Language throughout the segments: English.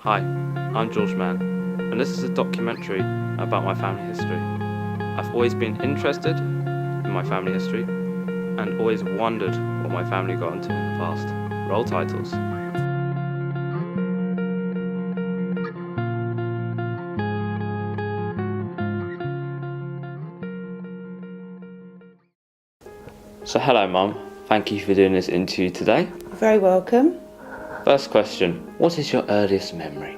Hi, I'm George Mann, and this is a documentary about my family history. I've always been interested in my family history and always wondered what my family got into in the past. Roll titles. So hello Mum, thank you for doing this interview today. Very welcome. First question, what is your earliest memory?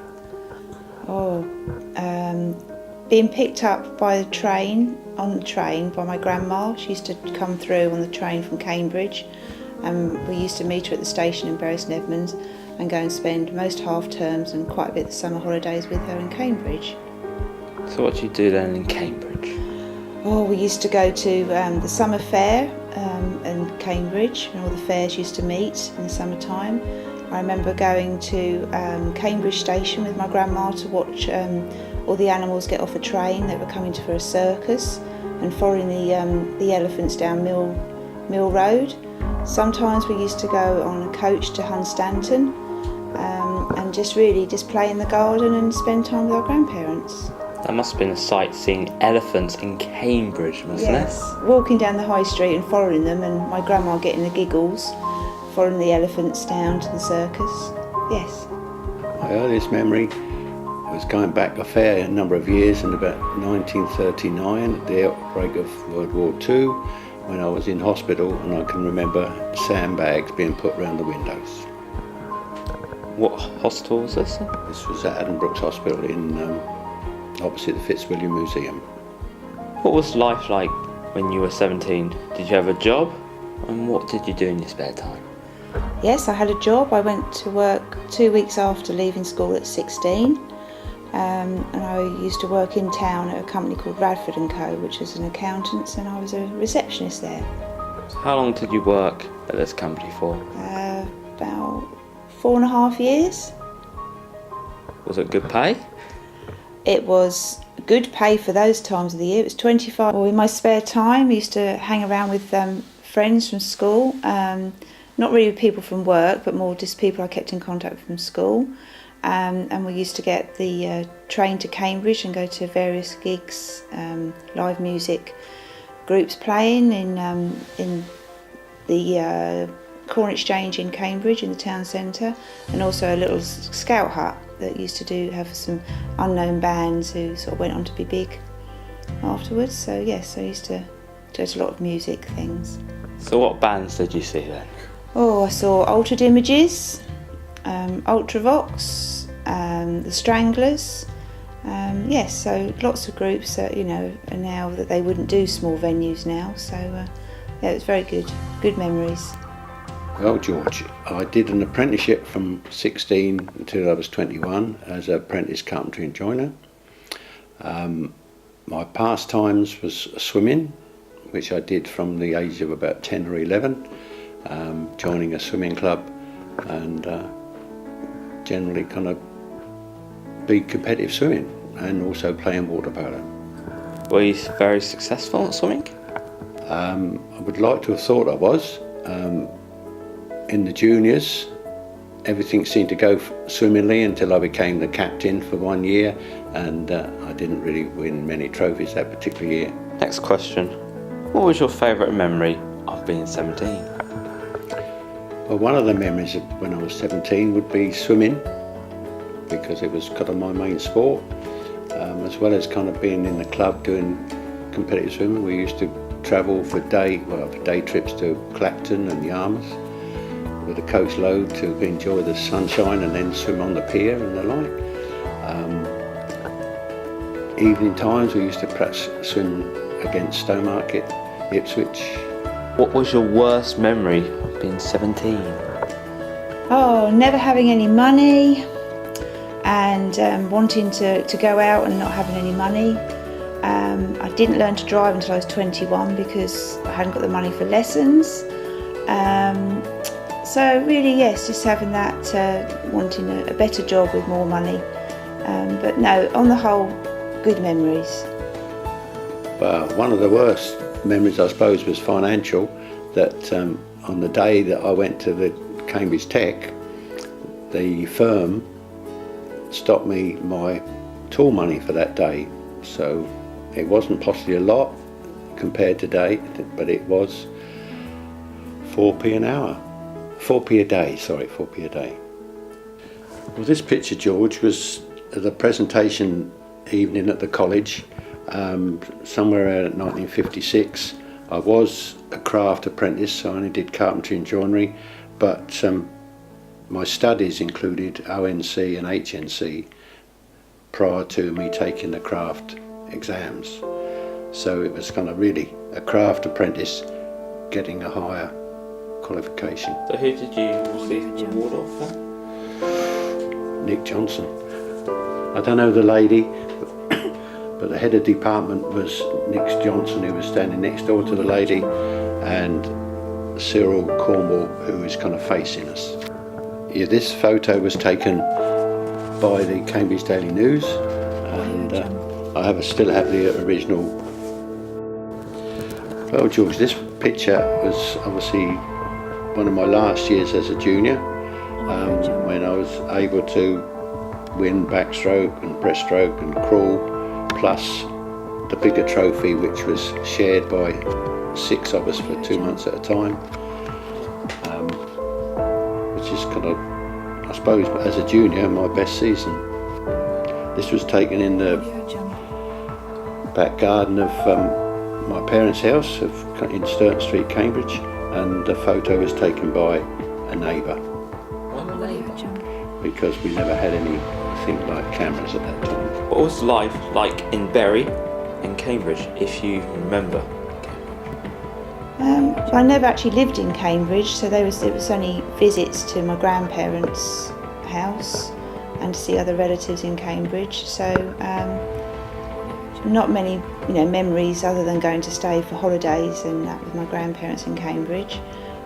Being picked up by the train, on the train by my grandma. She used to come through on the train from Cambridge, and we used to meet her at the station in Bury St Edmunds and go and spend most half terms and quite a bit of the summer holidays with her in Cambridge. So what do you do then in Cambridge? We used to go to the summer fair in Cambridge, and all the fairs used to meet in the summertime. I remember going to Cambridge station with my grandma to watch all the animals get off a train that were coming for a circus, and following the elephants down Mill Road. Sometimes we used to go on a coach to Hunstanton and just play in the garden and spend time with our grandparents. That must have been a sight seeing elephants in Cambridge, mustn't Yes, walking down the high street and following them, and my grandma getting the giggles, following the elephants down to the circus. Yes. My earliest memory was going back a fair number of years in about 1939, at the outbreak of World War II, when I was in hospital, and I can remember sandbags being put around the windows. What hospital was this? This was at Addenbrooke's Hospital in opposite the Fitzwilliam Museum. What was life like when you were 17? Did you have a job? And what did you do in your spare time? Yes, I had a job. I went to work 2 weeks after leaving school at 16. And I used to work in town at a company called Radford & Co, which was an accountant's, and I was a receptionist there. How long did you work at this company for? About 4.5 years. Was it good pay? It was good pay for those times of the year. It was 25. In my spare time, I used to hang around with friends from school, not really with people from work, but more just people I kept in contact with from school. And we used to get the train to Cambridge and go to various gigs, live music groups playing in the Corn Exchange in Cambridge in the town centre, and also a little scout hut that used to have some unknown bands who sort of went on to be big afterwards. So yes, I used to go to a lot of music things. So what bands did you see then? I saw Altered Images, Ultravox, the Stranglers. Yes, so lots of groups that are now that they wouldn't do small venues now. So yeah, it was very good memories. Well, George, I did an apprenticeship from 16 until I was 21 as an apprentice carpentry and joiner. My pastimes was swimming, which I did from the age of about 10 or 11, joining a swimming club and generally kind of be competitive swimming, and also playing water polo. Were you very successful at swimming? I would like to have thought I was. In the juniors, everything seemed to go swimmingly until I became the captain for 1 year, and I didn't really win many trophies that particular year. Next question. What was your favourite memory of being 17? Well, one of the memories of when I was 17 would be swimming, because it was kind of my main sport, as well as kind of being in the club doing competitive swimming. We used to travel for day trips to Clacton and Yarmouth with a coach load to enjoy the sunshine and then swim on the pier and the like. Evening times we used to perhaps swim against Stowmarket, Ipswich. What was your worst memory of being 17? Never having any money, and wanting to go out and not having any money. I didn't learn to drive until I was 21 because I hadn't got the money for lessons. So really, yes, just having that, wanting a better job with more money. But no, on the whole, good memories. One of the worst memories, I suppose, was financial. That on the day that I went to the Cambridge Tech, the firm stopped me my tool money for that day. So it wasn't possibly a lot compared to today, but it was 4p an hour. 4p a day, sorry, 4p a day. Well, this picture, George, was at a presentation evening at the college, somewhere around 1956. I was a craft apprentice, so I only did carpentry and joinery, but my studies included ONC and HNC prior to me taking the craft exams. So it was kind of really a craft apprentice getting a higher qualification. So who did you receive the award of then? Nick Johnson. I don't know the lady, but the head of department was Nick Johnson, who was standing next door to the lady, and Cyril Cornwall, who was kind of facing us. Yeah, this photo was taken by the Cambridge Daily News, and I still have the original. Well, George, this picture was obviously one of my last years as a junior, when I was able to win backstroke and breaststroke and crawl, plus the bigger trophy, which was shared by 6 of us for 2 months at a time, which is kind of, I suppose, as a junior, my best season. This was taken in the back garden of my parents' house in Sturton Street, Cambridge, and the photo was taken by a neighbour, because we never had anything like cameras at that time. What was life like in Bury, in Cambridge, if you remember? I never actually lived in Cambridge, so it was only visits to my grandparents' house and to see other relatives in Cambridge. So not many, memories other than going to stay for holidays and that with my grandparents in Cambridge.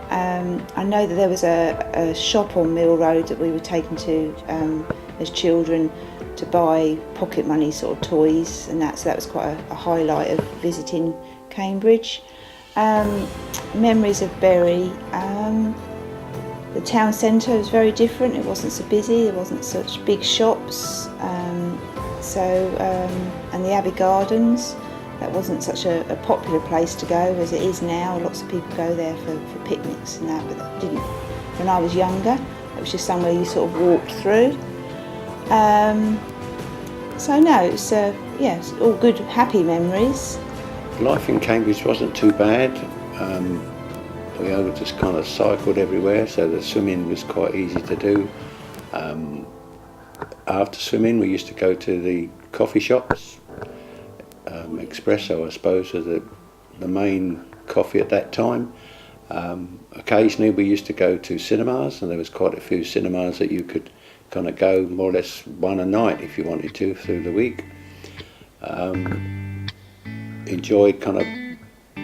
I know that there was a shop on Mill Road that we were taken to as children to buy pocket money sort of toys, and so that was quite a highlight of visiting Cambridge. Memories of Bury. The town centre was very different. It wasn't so busy. There wasn't such big shops. And the Abbey Gardens. That wasn't such a popular place to go as it is now. Lots of people go there for picnics and that, but that didn't. When I was younger, it was just somewhere you sort of walked through. So no, it's it's all good, happy memories. Life in Cambridge wasn't too bad. We all just kind of cycled everywhere, so the swimming was quite easy to do. After swimming, we used to go to the coffee shops. Espresso, I suppose, was the main coffee at that time. Occasionally we used to go to cinemas, and there was quite a few cinemas that you could kind of go more or less one a night if you wanted to through the week. Enjoyed kind of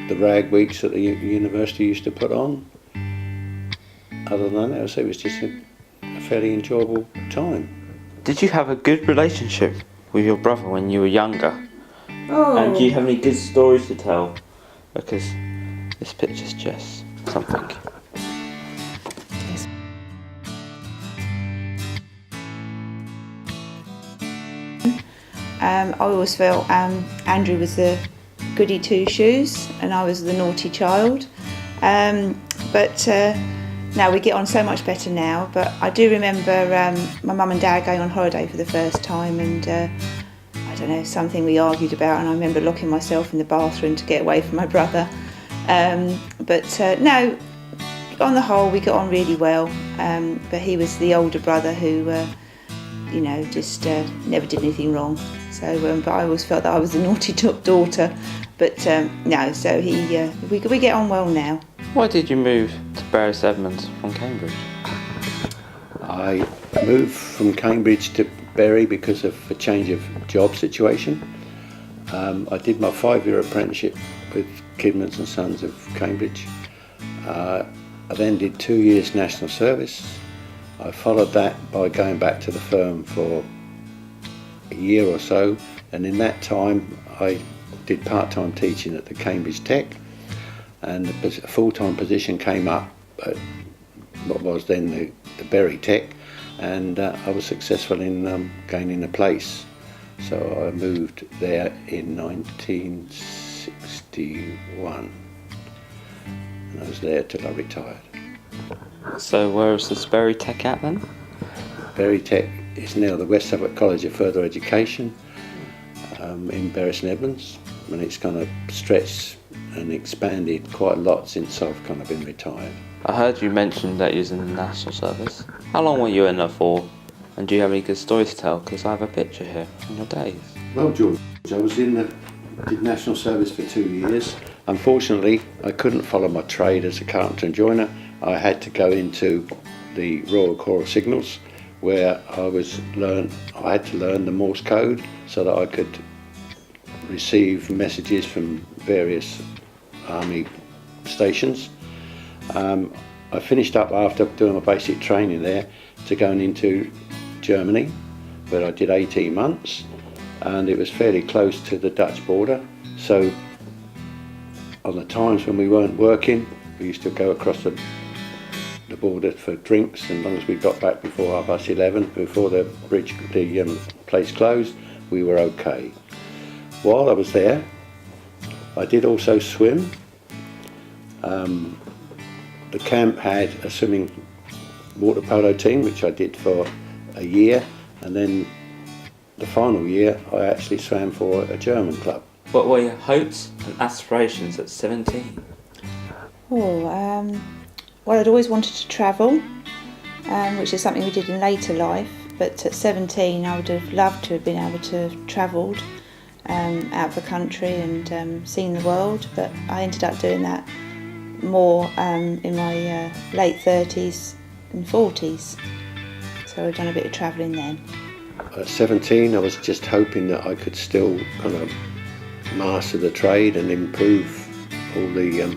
the rag weeks that the university used to put on. Other than that, I would say it was just a fairly enjoyable time. Did you have a good relationship with your brother when you were younger? Oh. And do you have any good stories to tell? Because this picture's just something. I always felt Andrew was the goody two-shoes and I was the naughty child. But now we get on so much better now. But I do remember my mum and dad going on holiday for the first time, and I don't know, something we argued about, and I remember locking myself in the bathroom to get away from my brother. No, on the whole we got on really well. But he was the older brother who just never did anything wrong. So, but I always felt that I was the naughty daughter. But no, so we get on well now. Why did you move to Bury St Edmunds from Cambridge? I moved from Cambridge to Bury because of a change of job situation. I did my 5-year apprenticeship with Kidmans and Sons of Cambridge. I then did 2 years national service. I followed that by going back to the firm for a year or so, and in that time I did part-time teaching at the Cambridge Tech, and a full-time position came up at what was then the Bury Tech, and I was successful in gaining a place. So I moved there in 1961, and I was there till I retired. So where is this Berry Tech at then? Berry Tech is now the West Suffolk College of Further Education in Bury St Edmunds, and it's kind of stretched and expanded quite a lot since I've kind of been retired. I heard you mention that you was in the National Service. How long were you in there for? And do you have any good stories to tell? Because I have a picture here from your days. Well, George, I was did National Service for 2 years. Unfortunately, I couldn't follow my trade as a carpenter and joiner. I had to go into the Royal Corps of Signals, where I had to learn the Morse code so that I could receive messages from various army stations. I finished up after doing my basic training there to going into Germany, where I did 18 months, and it was fairly close to the Dutch border. So on the times when we weren't working, we used to go across the border for drinks, and as long as we got back before 11:30, before the place closed, we were okay. While I was there, I did also swim. The camp had a swimming water polo team, which I did for a year, and then the final year I actually swam for a German club. What were your hopes and aspirations at 17? Well, I'd always wanted to travel, which is something we did in later life, but at 17 I would have loved to have been able to have travelled out of the country and seen the world, but I ended up doing that more in my late 30s and 40s, so I'd done a bit of travelling then. At 17 I was just hoping that I could still kind of master the trade and improve all the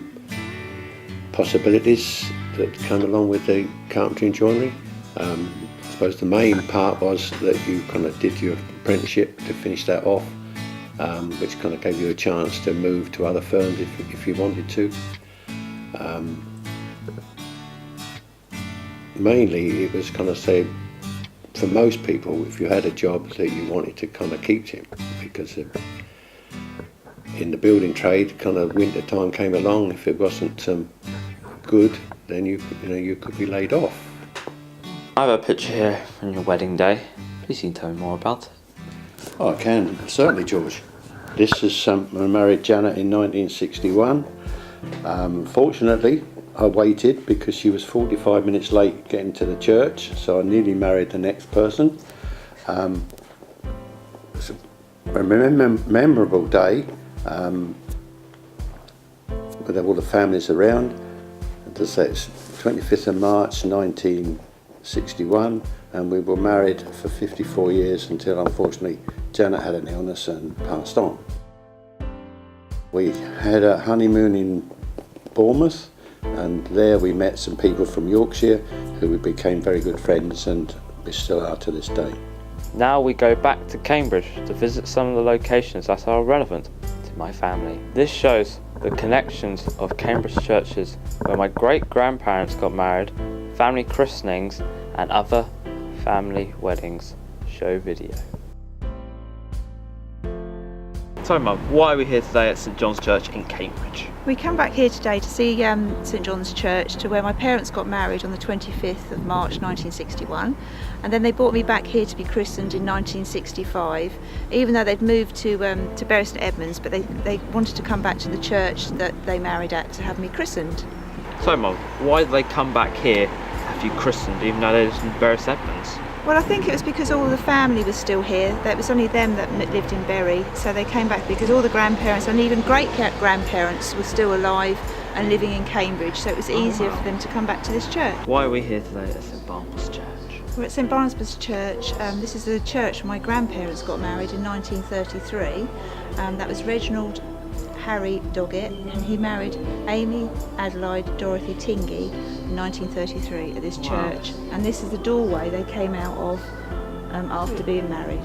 possibilities that come along with the carpentry and joinery. I suppose the main part was that you kind of did your apprenticeship to finish that off, which kind of gave you a chance to move to other firms if you wanted to. Mainly it was kind of say, for most people, if you had a job that you wanted to kind of keep to, because in the building trade, kind of winter time came along, if it wasn't good, then you could be laid off. I have a picture here from your wedding day. Please can you tell me more about it? Oh, I can, certainly, George. This is I married Janet in 1961. Fortunately, I waited because she was 45 minutes late getting to the church, so I nearly married the next person. It's a memorable day with all the families around. As I say, it's 25th of March 1961, and we were married for 54 years until, unfortunately, Janet had an illness and passed on. We had a honeymoon in Bournemouth, and there we met some people from Yorkshire who we became very good friends, and we still are to this day. Now we go back to Cambridge to visit some of the locations that are relevant to my family. This shows the connections of Cambridge churches where my great-grandparents got married, family christenings and other family weddings. Show video. So Mum, why are we here today at St John's Church in Cambridge? We come back here today to see St John's Church, to where my parents got married on the 25th of March 1961, and then they brought me back here to be christened in 1965, even though they'd moved to Bury St Edmunds, but they wanted to come back to the church that they married at to have me christened. So Mum, why did they come back here to have you christened even though they lived in Bury St Edmunds? Well, I think it was because all the family was still here. It was only them that lived in Bury, so they came back because all the grandparents and even great-grandparents were still alive and living in Cambridge, so it was easier for them to come back to this church. Why are we here today at St Barnabas Church? We're at St Barnabas Church. This is the church where my grandparents got married in 1933. That was Reginald Harry Doggett, and he married Amy Adelaide Dorothy Tingey in 1933 at this church. And this is the doorway they came out of after being married.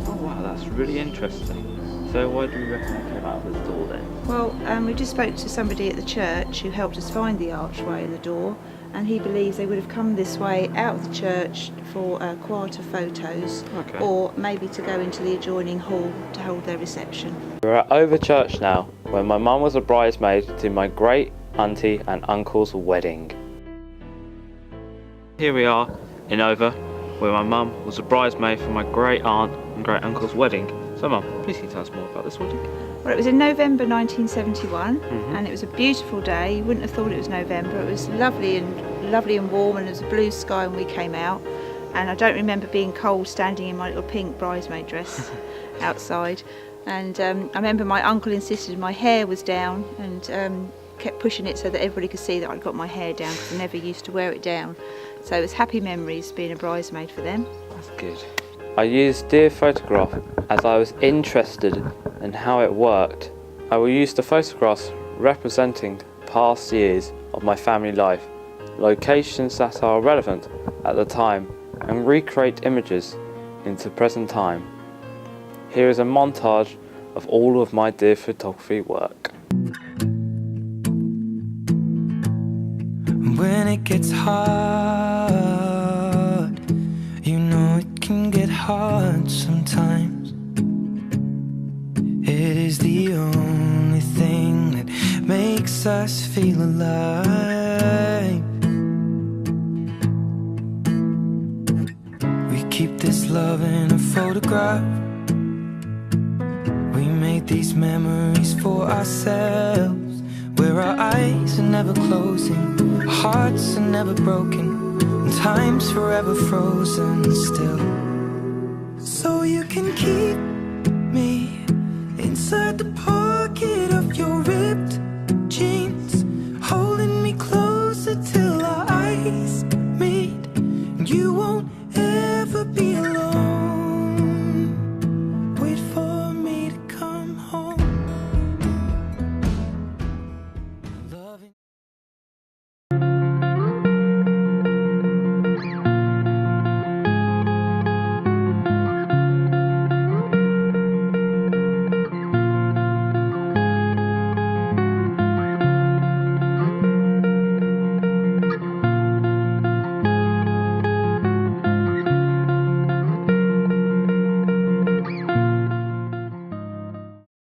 Oh wow, that's really interesting. So why do you reckon they came out of this door then? Well, we just spoke to somebody at the church who helped us find the archway and the door, and he believes they would have come this way out of the church for quarter photos, Okay. or maybe to go into the adjoining hall to hold their reception. We're at Over Church now, where my mum was a bridesmaid to my great auntie and uncle's wedding. Here we are in Over, where my mum was a bridesmaid for my great aunt and great uncle's wedding. So Mum, please can you tell us more about this wedding? Well, it was in November 1971, and it was a beautiful day. You wouldn't have thought it was November. It was lovely and warm, and there was a blue sky when we came out. And I don't remember being cold standing in my little pink bridesmaid dress outside. And I remember my uncle insisted my hair was down, and kept pushing it so that everybody could see that I'd got my hair down, because I never used to wear it down. So it was happy memories being a bridesmaid for them. That's good. I used Dear Photograph as I was interested in how it worked. I will use the photographs representing past years of my family life, locations that are relevant at the time, and recreate images into present time. Here is a montage of all of my Dear Photography work. When it gets hard, you know it can get hard sometimes. It is the only thing that makes us feel alive. We keep this love in a photograph. We made these memories for ourselves, where our eyes are never closing, our hearts are never broken, and time's forever frozen still. So you can keep me inside the